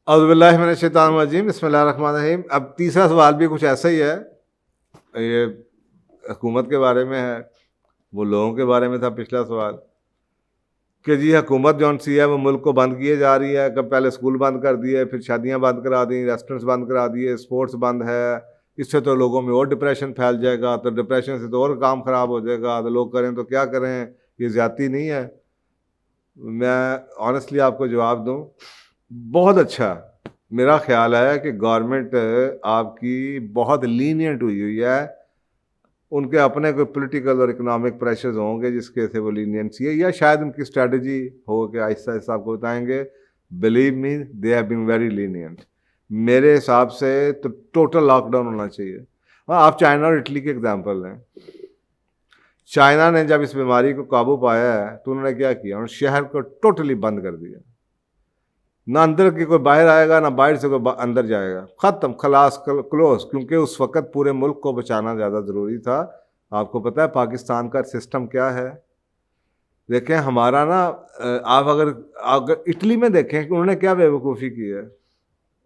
औज़ुबिल्लाहि मिनश्शैतानिर्रजीम बिस्मिल्लाहिर्रहमानिर्रहीम। अब तीसरा सवाल भी कुछ ऐसा ही है। ये हुकूमत के बारे में है, वो लोगों के बारे में था पिछला सवाल कि जी हुकूमत जौन सी है वो मुल्क को बंद किए जा रही है। कब पहले स्कूल बंद कर दिए, फिर शादियां बंद करा दी, रेस्टोरेंट्स बंद करा दिए, स्पोर्ट्स बंद है। इससे तो लोगों में और डिप्रेशन फैल जाएगा, तो डिप्रेशन से तो और काम ख़राब हो जाएगा। तो लोग करें तो क्या करें, ये ज़्यादती नहीं है? मैं ऑनेस्टली आपको जवाब दूं, बहुत अच्छा। मेरा ख्याल है कि गवर्नमेंट आपकी बहुत लीनियंट हुई हुई है। उनके अपने कोई पॉलिटिकल और इकोनॉमिक प्रेशर्स होंगे जिसके से वो लीनियंसी है, या शायद उनकी स्ट्रेटजी हो कि आहिस्ता आहिस्ता आपको बताएंगे। Believe me, they have been very lenient. मेरे हिसाब से तो टोटल लॉकडाउन होना चाहिए। हाँ, आप चाइना और इटली के एग्जाम्पल हैं। चाइना ने जब इस बीमारी को काबू पाया है तो उन्होंने क्या किया, उन्होंने शहर को टोटली बंद कर दिया। ना अंदर की कोई बाहर आएगा, ना बाहर से कोई अंदर जाएगा। ख़त्म, खलास, क्लोज। क्योंकि उस वक़्त पूरे मुल्क को बचाना ज़्यादा ज़रूरी था। आपको पता है पाकिस्तान का सिस्टम क्या है? देखें हमारा ना, आप अगर अगर इटली में देखें कि उन्होंने क्या बेवकूफ़ी की है।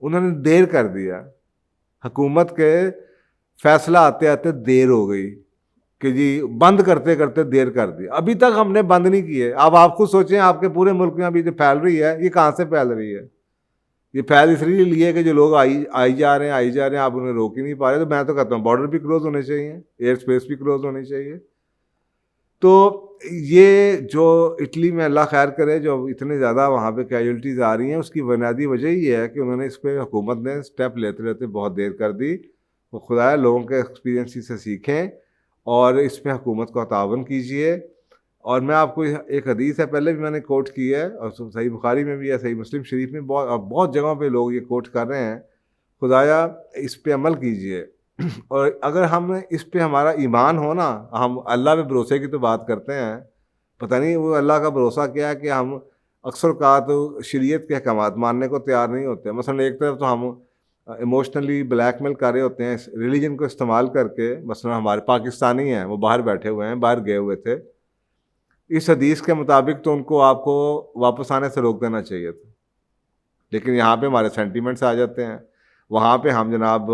उन्होंने देर कर दिया, हुकूमत के फैसला आते आते देर हो गई कि जी बंद करते करते देर कर दी। अभी तक हमने बंद नहीं किए। अब आप खुद सोचें, आपके पूरे मुल्क में अभी जो फैल रही है ये कहाँ से फैल रही है? ये फैल इसलिए लिए कि जो लोग आई जा रहे हैं, आई जा रहे हैं, आप उन्हें रोक ही नहीं पा रहे। तो मैं तो कहता हूँ बॉर्डर भी क्लोज होने चाहिए, एयर स्पेस भी क्लोज होनी चाहिए। तो ये जो इटली में अल्लाह खैर करे, जो इतने ज़्यादा वहाँ पे कैजुअल्टीज़ आ रही हैं, उसकी बुनियादी वजह ही है कि उन्होंने इस पर हुकूमत ने स्टेप लेते लेते बहुत देर कर दी। वो खुदाया लोगों के एक्सपीरियंस से सीखें और इस पर हुकूमत को तावन कीजिए। और मैं आपको एक हदीस है, पहले भी मैंने कोट की है, और सही बुखारी में भी है, सही मुस्लिम शरीफ में, बहुत बहुत जगहों पे लोग ये कोट कर रहे हैं। खुदाया इस पे अमल कीजिए। और अगर हम इस पे हमारा ईमान हो ना, हम अल्लाह पे भरोसे की तो बात करते हैं, पता नहीं वो अल्लाह का भरोसा क्या है कि हम अक्सर कहा तो शरीयत के अहकामात मानने को तैयार नहीं होते। मसलन एक तरफ तो हम इमोशनली ब्लैकमेल कर रहे होते हैं रिलीजन को इस्तेमाल करके। मसलन हमारे पाकिस्तानी हैं, वो बाहर बैठे हुए हैं, बाहर गए हुए थे। इस हदीस के मुताबिक तो उनको आपको वापस आने से रोक देना चाहिए था, लेकिन यहाँ पे हमारे सेंटीमेंट्स आ जाते हैं। वहाँ पे हम जनाब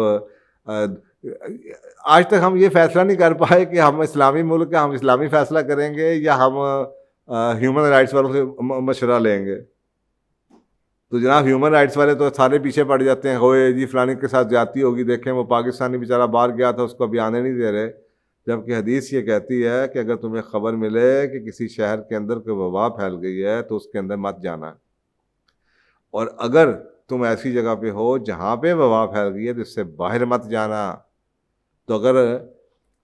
आज तक हम ये फैसला नहीं कर पाए कि हम इस्लामी मुल्क है, हम इस्लामी फैसला करेंगे या हम ह्यूमन राइट्स वालों से मशवरा लेंगे। तो जनाब ह्यूमन राइट्स वाले तो सारे पीछे पड़ जाते हैं, होए जी फलानी के साथ जाती होगी, देखें वो पाकिस्तानी बेचारा बाहर गया था, उसको अभी आने नहीं दे रहे। जबकि हदीस ये कहती है कि अगर तुम्हें खबर मिले कि किसी शहर के अंदर कोई वबा फैल गई है तो उसके अंदर मत जाना। और अगर तुम ऐसी जगह पे हो जहाँ पे वबा फैल गई है तो इससे बाहर मत जाना। तो अगर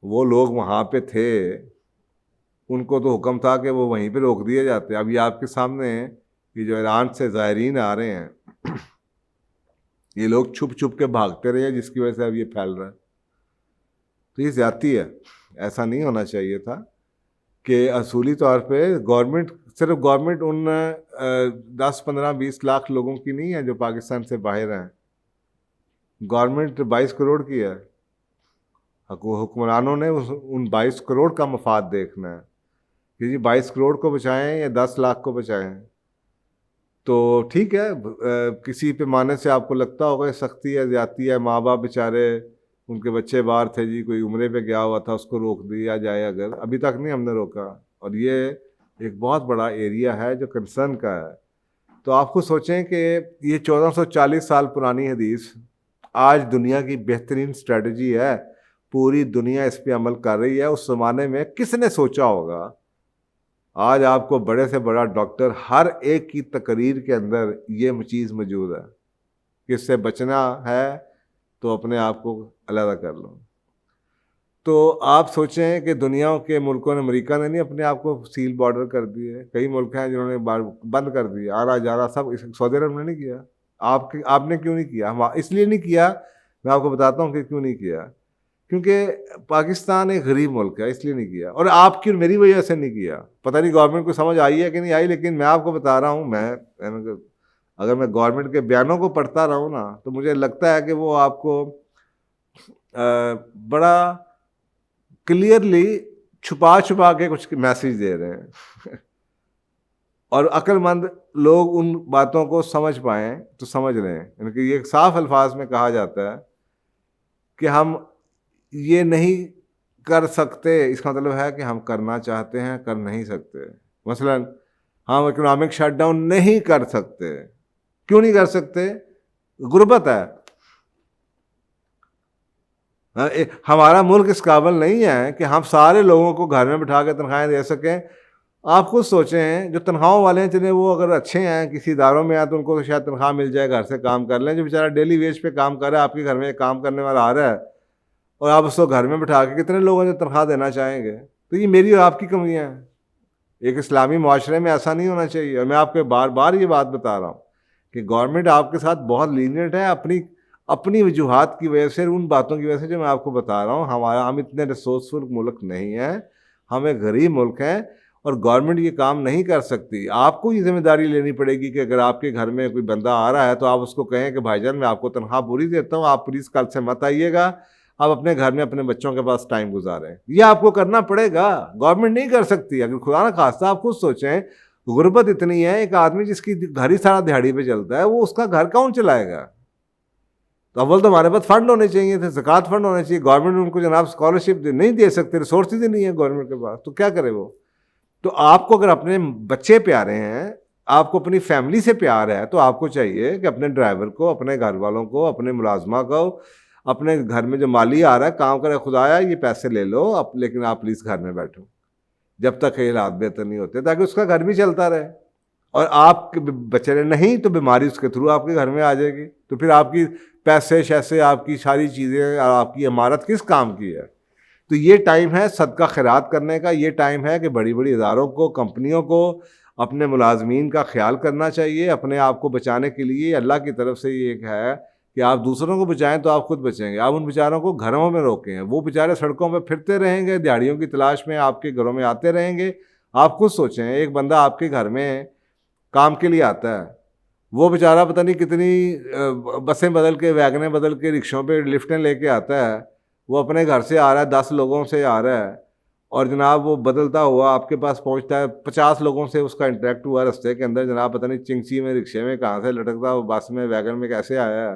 वो लोग वहाँ पे थे, उनको तो हुक्म था कि वो वहीं पे रोक दिए जाते। अब ये आपके सामने ये जो ईरान से ज़ायरीन आ रहे हैं, ये लोग छुप छुप के भागते रहे, जिसकी वजह से अब ये फैल रहा है। तो ये ज़्यादती है, ऐसा नहीं होना चाहिए था कि असूली तौर पे गवर्नमेंट, सिर्फ गवर्नमेंट उन 10 15 20 लाख लोगों की नहीं है जो पाकिस्तान से बाहर हैं। गवर्नमेंट 22 करोड़ की है। हुक्मरानों ने उन 22 करोड़ का मफाद देखना है कि जी 22 करोड़ को बचाएं या 10 लाख को बचाएं। तो ठीक है, किसी पैमाने से आपको लगता होगा सख्ती है, ज़्यादती है। माँ बाप बेचारे, उनके बच्चे बाहर थे जी, कोई उम्रे पे गया हुआ था, उसको रोक दिया जाए। अगर अभी तक नहीं हमने रोका, और ये एक बहुत बड़ा एरिया है जो कंसर्न का है। तो आप खुद सोचें कि ये 1440 साल पुरानी हदीस आज दुनिया की बेहतरीन स्ट्रेटजी है। पूरी दुनिया इस पर अमल कर रही है। उस ज़माने में किसने सोचा होगा? आज आपको बड़े से बड़ा डॉक्टर, हर एक की तकरीर के अंदर ये चीज़ मौजूद है कि इससे बचना है तो अपने आप को अलग कर लो। तो आप सोचें कि दुनिया के मुल्कों ने, अमेरिका ने नहीं अपने आप को सील बॉर्डर कर दिए, कई मुल्क हैं जिन्होंने बंद कर दिया, आना जाना सब। सऊदी अरब ने नहीं किया। आपने क्यों नहीं किया? हम इसलिए नहीं किया, मैं आपको बताता हूँ कि क्यों नहीं किया। क्योंकि पाकिस्तान एक गरीब मुल्क है, इसलिए नहीं किया। और आपकी और मेरी वजह से नहीं किया। पता नहीं गवर्नमेंट को समझ आई है कि नहीं आई, लेकिन मैं आपको बता रहा हूँ, अगर मैं गवर्नमेंट के बयानों को पढ़ता रहूँ ना, तो मुझे लगता है कि वो आपको बड़ा क्लियरली छुपा छुपा के कुछ मैसेज दे रहे हैं। और अक्लमंद लोग उन बातों को समझ पाएँ तो समझ लें। यानी कि ये साफ अल्फाज में कहा जाता है कि हम ये नहीं कर सकते, इसका मतलब है कि हम करना चाहते हैं, कर नहीं सकते। मसलन हम इकोनॉमिक शटडाउन नहीं कर सकते। क्यों नहीं कर सकते? गुर्बत है। हमारा मुल्क इस काबिल नहीं है कि हम सारे लोगों को घर में बिठा के तनख्वाहें दे सकें। आप खुद सोचें, जो तनख्वाहों वाले हैं, चले वो अगर अच्छे हैं, किसी इदारों में आए तो उनको तो शायद तनख्वाह मिल जाए, घर से काम कर लें। जो बेचारा डेली वेज पे काम कर रहा है, आपके घर में एक काम करने वाला आ रहा है और आप उसको घर में बिठा के कितने लोगों ने तनख्वाह देना चाहेंगे? तो ये मेरी और आपकी कमियाँ हैं। एक इस्लामी माशरे में ऐसा नहीं होना चाहिए। और मैं आपको बार बार ये बात बता रहा हूँ कि गवर्नमेंट आपके साथ बहुत लीनियंट है अपनी अपनी वजूहात की वजह से, उन बातों की वजह से जो मैं आपको बता रहा हूँ। हम इतने रिसोर्सफुल मुल्क नहीं हैं, हम एक गरीब मुल्क हैं और गवर्नमेंट ये काम नहीं कर सकती। आपको ये जिम्मेदारी लेनी पड़ेगी कि अगर आपके घर में कोई बंदा आ रहा है तो आप उसको कहें कि भाईजान मैं आपको तनख्वाह पूरी देता हूँ, आप प्लीज़ कल से मत आइएगा, आप अपने घर में अपने बच्चों के पास टाइम गुजारें। ये आपको करना पड़ेगा, गवर्नमेंट नहीं कर सकती। अगर खुदा ना खास्ता आप खुद सोचें, गुर्बत इतनी है, एक आदमी जिसकी घर ही सारा दिहाड़ी पे चलता है, वो उसका घर कौन चलाएगा? तो अव्वल तो हमारे पास फंड होने चाहिए थे, ज़कात फंड होने चाहिए। गवर्नमेंट उनको जनाब स्कॉलरशिप नहीं दे सकते, रिसोर्सेज ही नहीं है गवर्नमेंट के पास, तो क्या करे वो? तो आपको अगर अपने बच्चे प्यारे हैं, आपको अपनी फैमिली से प्यार है, तो आपको चाहिए कि अपने ड्राइवर को, अपने घर वालों को, अपने मुलाजमा को, अपने घर में जो माली आ रहा है काम करे, खुदाया ये पैसे ले लो अब, लेकिन आप प्लीज़ घर में बैठो जब तक ये हालात बेहतर नहीं होते, ताकि उसका घर भी चलता रहे। और आपके बच्चे नहीं तो बीमारी उसके थ्रू आपके घर में आ जाएगी, तो फिर आपकी पैसे शैसे, आपकी सारी चीज़ें, आपकी इमारत किस काम की है? तो ये टाइम है सदका खैरात करने का। ये टाइम है कि बड़ी बड़ी इदारों को, कंपनियों को अपने मुलाजमीन का ख्याल करना चाहिए। अपने आप को बचाने के लिए अल्लाह की तरफ से ये एक है कि आप दूसरों को बचाएं तो आप खुद बचेंगे। आप उन बेचारों को घरों में रोकें, वो बेचारे सड़कों पर फिरते रहेंगे, दिहाड़ियों की तलाश में आपके घरों में आते रहेंगे। आप खुद सोचें, एक बंदा आपके घर में काम के लिए आता है, वो बेचारा पता नहीं कितनी बसें बदल के, वैगनें बदल के, रिक्शों पे लिफ्टें लेके आता है, वो अपने घर से आ रहा है, 10 लोगों से आ रहा है, और जनाब वो बदलता हुआ आपके पास पहुंचता है, 50 लोगों से उसका इंटरेक्ट हुआ रास्ते के अंदर, जनाब पता नहीं चिंगची में, रिक्शे में, कहाँ से लटकता, वो बस में, वैगन में कैसे आया है।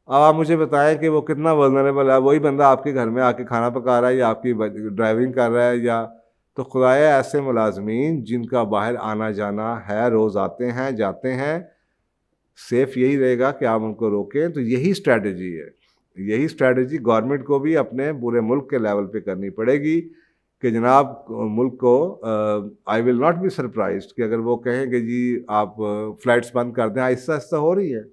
अब आप मुझे बताएं कि वो कितना वल्नरेबल है। वही बंदा आपके घर में आके खाना पका रहा है या आपकी ड्राइविंग कर रहा है, या तो खुदाया ऐसे मुलाजमीन जिनका बाहर आना जाना है, रोज़ आते हैं जाते हैं, सेफ यही रहेगा कि आप उनको रोकें। तो यही स्ट्रैटेजी है, यही स्ट्रैटेजी गवर्नमेंट को भी अपने पूरे मुल्क के लेवल पे करनी पड़ेगी कि जनाब मुल्क को, I will not be surprised कि अगर वो कहें कि जी आप फ़्लाइट्स बंद कर दें। आहिस्ता आहिस्ता हो रही है।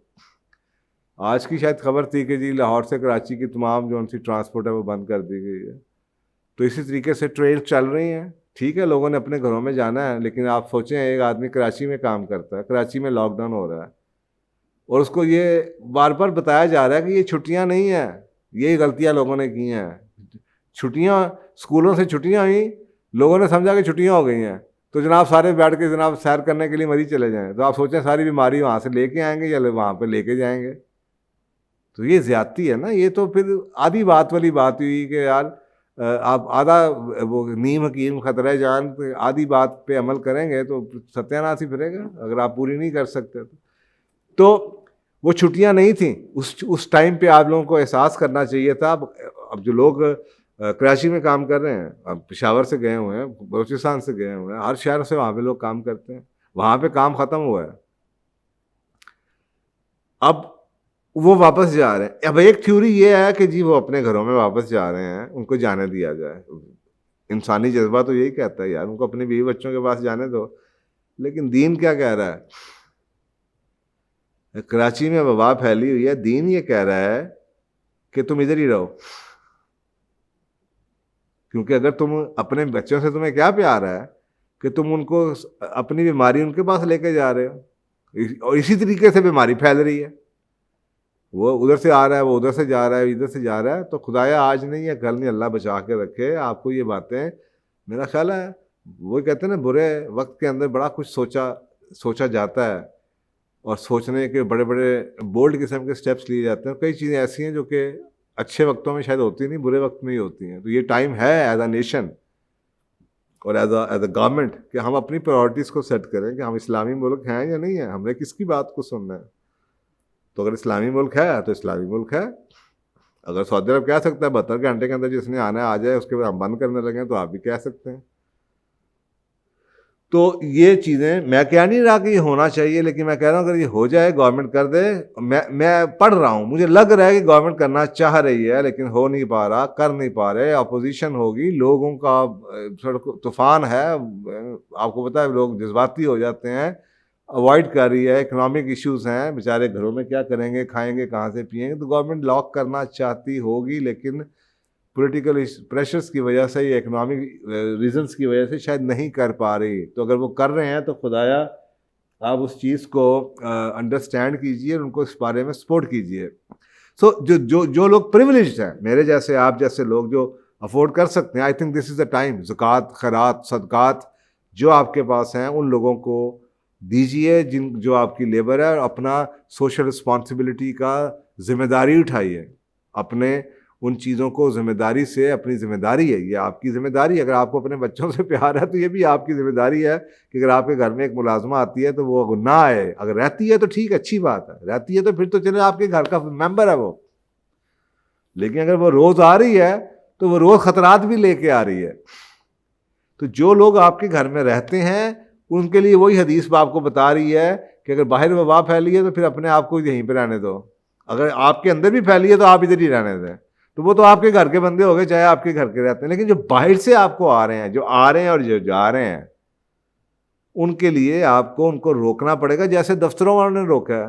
आज की शायद खबर थी कि जी लाहौर से कराची की तमाम जो उनकी ट्रांसपोर्ट है वो बंद कर दी गई है। तो इसी तरीके से ट्रेन चल रही हैं। ठीक है, लोगों ने अपने घरों में जाना है, लेकिन आप सोचें एक आदमी कराची में काम करता है, कराची में लॉकडाउन हो रहा है, और उसको ये बार बार बताया जा रहा है कि ये छुट्टियां नहीं हैं, ये गलतियां लोगों ने की हैं। छुट्टियां, स्कूलों से छुट्टियां हुई, लोगों ने समझा कि छुट्टियां हो गई हैं, तो जनाब सारे बैठ के जनाब सैर करने के लिए मरीज चले जाएं। तो आप सोचें सारी बीमारी वहाँ से लेके आएंगे या वहाँ पर लेके जाएंगे? तो ये ज़्यादती है ना। ये तो फिर आधी बात वाली बात हुई कि यार आप आधा वो नीम हकीम खतरा जान, आधी बात पे अमल करेंगे तो सत्यानाश ही फिरेगा अगर आप पूरी नहीं कर सकते तो वो छुट्टियां नहीं थी उस टाइम पे। आप लोगों को एहसास करना चाहिए था। अब जो लोग कराची में काम कर रहे हैं, अब पेशावर से गए हुए हैं, बलूचिस्तान से गए हुए हैं, हर शहर से वहाँ पे लोग काम करते हैं, वहाँ पे काम ख़त्म हुआ है, अब वो वापस जा रहे हैं। अब एक थ्योरी ये है कि जी वो अपने घरों में वापस जा रहे हैं, उनको जाने दिया जाए। इंसानी जज्बा तो यही कहता है यार उनको अपने बीवी बच्चों के पास जाने दो। लेकिन दीन क्या कह रहा है? कराची में वबा फैली हुई है, दीन ये कह रहा है कि तुम इधर ही रहो, क्योंकि अगर तुम अपने बच्चों से, तुम्हें क्या प्यार है कि तुम उनको अपनी बीमारी उनके पास लेके जा रहे हो, और इसी तरीके से बीमारी फैल रही है। वो उधर से आ रहा है, वो उधर से जा रहा है, इधर से जा रहा है। तो खुदाया आज नहीं है कल नहीं, अल्लाह बचा के रखे आपको। ये बातें मेरा ख्याल है, वो कहते हैं ना, बुरे वक्त के अंदर बड़ा कुछ सोचा जाता है, और सोचने के बड़े बड़े बोल्ड किस्म के स्टेप्स लिए जाते हैं। कई चीज़ें ऐसी हैं जो कि अच्छे वक्तों में शायद होती नहीं, बुरे वक्त में ही होती हैं। तो ये टाइम है एज अ नेशन और एज अ गवर्नमेंट कि हम अपनी प्रायोरिटीज़ को सेट करें कि हम इस्लामी मुल्क हैं या नहीं है, हमने किसकी बात को सुनना है। तो अगर इस्लामी मुल्क है तो इस्लामी मुल्क है। अगर सऊदी अरब कह सकता है 72 घंटे के अंदर जिसने आना है आ जाए, उसके बाद हम बंद करने लगे तो आप भी कह सकते हैं। तो ये चीज़ें मैं कह नहीं रहा कि ये होना चाहिए, लेकिन मैं कह रहा हूँ अगर ये हो जाए, गवर्नमेंट कर दे। मैं पढ़ रहा हूँ, मुझे लग रहा है कि गवर्नमेंट करना चाह रही है लेकिन हो नहीं पा रहा, कर नहीं पा रहे। अपोजिशन होगी, लोगों का सड़क तूफान है, आपको पता है लोग जज्बाती हो जाते हैं, अवॉइड कर रही है। इकोनॉमिक इश्यूज हैं, बेचारे घरों में क्या करेंगे, खाएंगे कहाँ से, पिएंगे। तो गवर्नमेंट लॉक करना चाहती होगी लेकिन पॉलिटिकल प्रेशर्स की वजह से या इकोनॉमिक रीजंस की वजह से शायद नहीं कर पा रही। तो अगर वो कर रहे हैं तो खुदाया आप उस चीज़ को अंडरस्टैंड कीजिए, उनको इस बारे में सपोर्ट कीजिए। सो जो लोग प्रिविलेज्ड हैं, मेरे जैसे आप जैसे लोग जो अफोर्ड कर सकते हैं, I think this is the time. ज़कात, खैरात, सदकात जो आपके पास हैं उन लोगों को दीजिए जो आपकी लेबर है, और अपना सोशल रिस्पॉन्सिबिलिटी का जिम्मेदारी उठाइए। अपने उन चीज़ों को जिम्मेदारी से, अपनी जिम्मेदारी है, ये आपकी जिम्मेदारी है। अगर आपको अपने बच्चों से प्यार है तो ये भी आपकी जिम्मेदारी है कि अगर आपके घर में एक मुलाजमा आती है तो वो ना आए। अगर रहती है तो ठीक, अच्छी बात है, रहती है तो फिर तो चले आपके घर का मेंबर है वो। लेकिन अगर वो रोज़ आ रही है तो वो रोज़ खतरात भी लेके आ रही है। तो जो लोग आपके घर में रहते हैं उनके लिए वही हदीस आपको बता रही है कि अगर बाहर वबा फैली है तो फिर अपने आप को यहीं पर रहने दो। अगर आपके अंदर भी फैली है तो आप इधर ही रहने दें। तो वो तो आपके घर के बंदे हो गए, चाहे आपके घर के रहते हैं। लेकिन जो बाहर से आपको आ रहे हैं, जो आ रहे हैं और जो जा रहे हैं, उनके लिए आपको उनको रोकना पड़ेगा, जैसे दफ्तरों वालों ने रोका है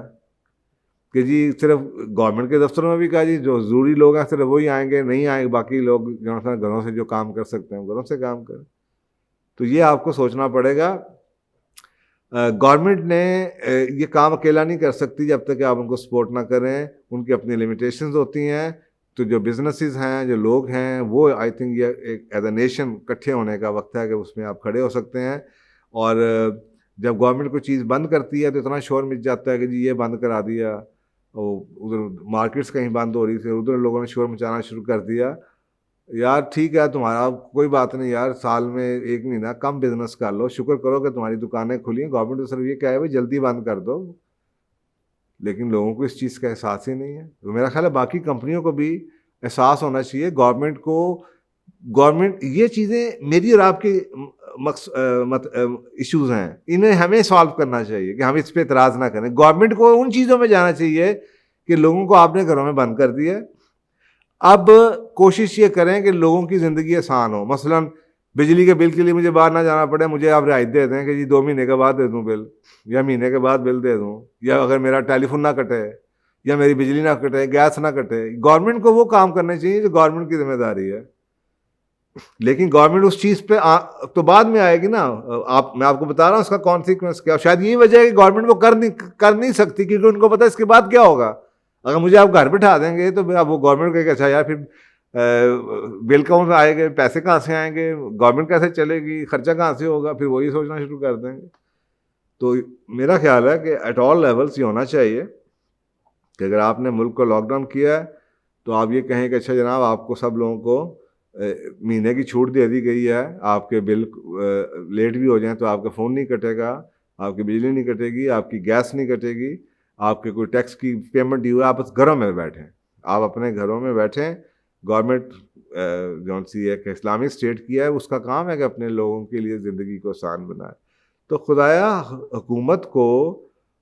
कि जी सिर्फ गवर्नमेंट के दफ्तरों में भी कहा जी जो ज़रूरी लोग हैं सिर्फ वही आएंगे, नहीं आएंगे बाकी लोग जो है घरों से जो काम कर सकते हैं घरों से काम करें। तो ये आपको सोचना पड़ेगा। गवर्नमेंट ने ये काम अकेला नहीं कर सकती जब तक आप उनको सपोर्ट ना करें। उनकी अपनी लिमिटेशंस होती हैं। तो जो बिजनेसेस हैं, जो लोग हैं, वो आई थिंक ये एक एज अ नेशन इकट्ठे होने का वक्त है कि उसमें आप खड़े हो सकते हैं। और जब गवर्नमेंट कोई चीज़ बंद करती है तो इतना शोर मच जाता है कि जी ये बंद करा दिया, और उधर मार्केट्स कहीं बंद हो रही थी, उधर लोगों ने शोर मचाना शुरू कर दिया। यार ठीक है, तुम्हारा कोई बात नहीं यार, साल में एक महीना कम बिजनेस कर लो, शुक्र करो कि तुम्हारी दुकानें खुली हैं। गवर्नमेंट तो सिर्फ ये कहे भाई जल्दी बंद कर दो, लेकिन लोगों को इस चीज़ का एहसास ही नहीं है। तो मेरा ख्याल है बाकी कंपनियों को भी एहसास होना चाहिए। गवर्नमेंट ये चीज़ें मेरी और आपके इश्यूज हैं, इन्हें हमें सॉल्व करना चाहिए कि हम इस पे एतराज़ ना करें। गवर्नमेंट को उन चीज़ों में जाना चाहिए कि लोगों को आपने घरों में बंद कर दिया, अब कोशिश ये करें कि लोगों की ज़िंदगी आसान हो। मसलन बिजली के बिल के लिए मुझे बाहर ना जाना पड़े, मुझे आप रियायत दे दें कि जी 2 महीने के बाद दे दूं बिल, या महीने के बाद बिल दे दूं, या अगर मेरा टेलीफोन ना कटे, या मेरी बिजली ना कटे, गैस ना कटे। गवर्नमेंट को वो काम करने चाहिए जो गवर्नमेंट की जिम्मेदारी है। लेकिन गवर्नमेंट उस चीज़ पे तो बाद में आएगी ना। मैं आपको बता रहा हूँ उसका कॉन्सिक्वेंस क्या। शायद यही वजह है कि गवर्नमेंट वो कर नहीं सकती, क्योंकि उनको पता है इसके बाद क्या होगा। अगर मुझे आप घर बिठा देंगे तो अब वो गवर्नमेंट कहेगा अच्छा यार फिर बिल कौन से आएंगे, पैसे कहाँ से आएंगे, गवर्नमेंट कैसे चलेगी, खर्चा कहाँ से होगा, फिर वही सोचना शुरू कर देंगे। तो मेरा ख्याल है कि एट ऑल लेवल्स ये होना चाहिए कि अगर आपने मुल्क को लॉकडाउन किया है तो आप ये कहें कि अच्छा जनाब आपको सब लोगों को महीने की छूट दे दी गई है, आपके बिल लेट भी हो जाएं तो आपका फ़ोन नहीं कटेगा, आपकी बिजली नहीं कटेगी, आपकी गैस नहीं कटेगी, आपके कोई टैक्स की पेमेंट ड्यू है, आप बस घरों में बैठें, आप अपने घरों में बैठें। गवर्नमेंट जौन सी एक इस्लामिक स्टेट किया है उसका काम है कि अपने लोगों के लिए ज़िंदगी को आसान बनाए। तो खुदाया हुकूमत को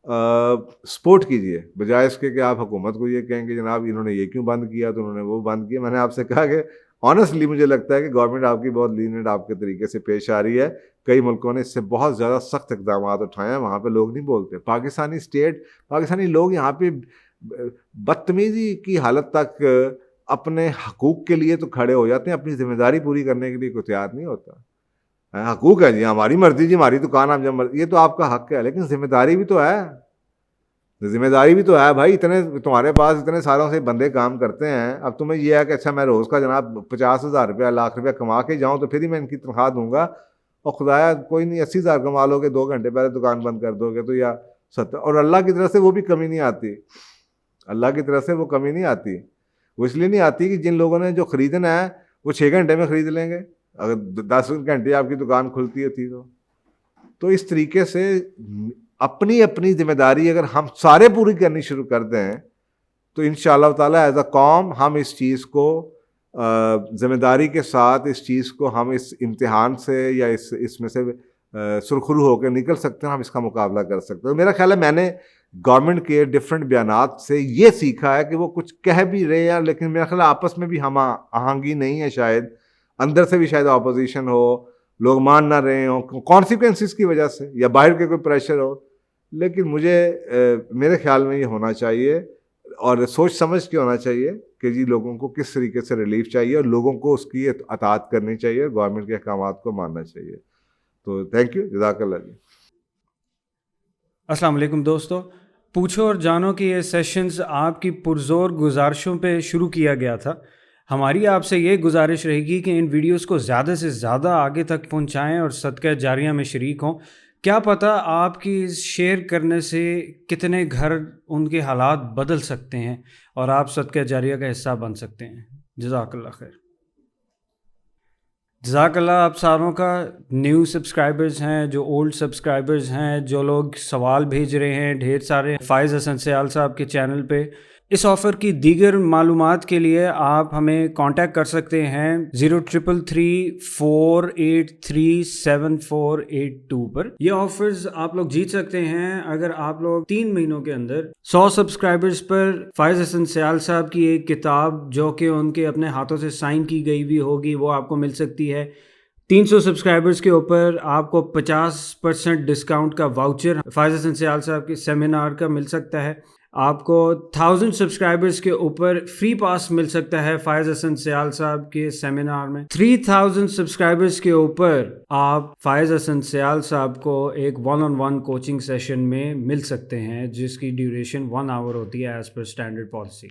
सपोर्ट कीजिए, बजाय इसके कि आप हुकूमत को ये कहेंगे जनाब इन्होंने ये क्यों बंद किया, तो उन्होंने वो बंद किया। मैंने आपसे कहा कि ऑनेस्टली मुझे लगता है कि गवर्नमेंट आपकी बहुत लीनियंट आपके तरीके से पेश आ रही है। कई मुल्कों ने इससे बहुत ज़्यादा सख्त इकदाम उठाए हैं, वहाँ पे लोग नहीं बोलते। पाकिस्तानी लोग यहाँ पे बदतमीज़ी की हालत तक अपने हकूक़ के लिए तो खड़े हो जाते हैं, अपनी जिम्मेदारी पूरी करने के लिए कोई तैयार नहीं होता। हकूक़ है जी, हमारी मर्जी जी, हमारी दुकान आप जब मर्जी, ये तो आपका हक है, लेकिन जिम्मेदारी भी तो है। जिम्मेदारी भी तो है भाई, इतने तुम्हारे पास इतने सालों से बंदे काम करते हैं, अब तुम्हें यह है कि अच्छा मैं रोज़ का जनाब 50,000 रुपया, लाख रुपया कमा के जाऊँ तो फिर ही मैं इनकी तनख्वाह दूंगा। और खुदाया कोई नहीं, 80,000 कमा लोगे, 2 घंटे पहले दुकान बंद कर दोगे तो या 70। और अल्लाह की तरफ से वो भी कमी नहीं आती, अल्लाह की तरफ से वो कमी नहीं आती। वो इसलिए नहीं आती कि जिन लोगों ने जो ख़रीदना है वो 6 घंटे में ख़रीद लेंगे, अगर 10 घंटे आपकी दुकान खुलती थी तो इस तरीके से अपनी अपनी जिम्मेदारी अगर हम सारे पूरी करनी शुरू कर दें तो इंशाअल्लाह ताला एज अ कौम हम इस चीज़ को जिम्मेदारी के साथ इस चीज़ को हम इस इम्तिहान से या इसमें से सुरखरू होकर निकल सकते हैं, हम इसका मुकाबला कर सकते हैं। मेरा ख्याल है मैंने गवर्नमेंट के डिफरेंट बयानात से ये सीखा है कि वो कुछ कह भी रहे हैं लेकिन मेरा ख्याल आपस में भी हम आहंगी नहीं है, शायद अंदर से भी शायद अपोजिशन हो, लोग मान ना रहे हो कॉन्सिक्वेंसेस की वजह से या बाहर के कोई प्रेशर हो। लेकिन मेरे ख्याल में ये होना चाहिए और सोच समझ के होना चाहिए कि जी लोगों को किस तरीके से रिलीफ चाहिए और लोगों को उसकी अताअत करनी चाहिए, गवर्नमेंट के अहकामात को मानना चाहिए। तो थैंक यू, जज़ाकल्लाह जी। अस्सलाम वालेकुम दोस्तों, पूछो और जानो कि ये सेशंस आपकी पुरजोर गुजारिशों पे शुरू किया गया था। हमारी आपसे ये गुजारिश रहेगी कि इन वीडियोस को ज़्यादा से ज़्यादा आगे तक पहुंचाएं और सदका जारिया में शरीक हों। क्या पता आपकी शेयर करने से कितने घर उनके हालात बदल सकते हैं और आप सदका जारिया का हिस्सा बन सकते हैं। जज़ाकल्लाह खैर। जज़ाकल्लाह आप सारों का, न्यू सब्सक्राइबर्स हैं, जो ओल्ड सब्सक्राइबर्स हैं, जो लोग सवाल भेज रहे हैं ढेर सारे फ़ाइज़ हसन सयाल साहब के चैनल पे। इस ऑफ़र की दीगर मालूमात के लिए आप हमें कांटेक्ट कर सकते हैं 0333483748 पर। ये ऑफर्स आप लोग जीत सकते हैं अगर आप लोग 3 महीनों के अंदर 100 सब्सक्राइबर्स पर फ़ाइज़ हसन सयाल साहब की एक किताब जो कि उनके अपने हाथों से साइन की गई हुई होगी वो आपको मिल सकती है। 300 सब्सक्राइबर्स के ऊपर आपको 50% डिस्काउंट का वाउचर फ़ाइज़ हसन सयाल साहब के सेमिनार का मिल सकता है। आपको 1000 सब्सक्राइबर्स के ऊपर फ्री पास मिल सकता है फ़ाइज़ हसन सयाल साहब के सेमिनार में। 3000 सब्सक्राइबर्स के ऊपर आप फ़ाइज़ हसन सयाल साहब को एक 1-on-1 कोचिंग सेशन में मिल सकते हैं जिसकी ड्यूरेशन 1 आवर होती है एज़ पर स्टैंडर्ड पॉलिसी।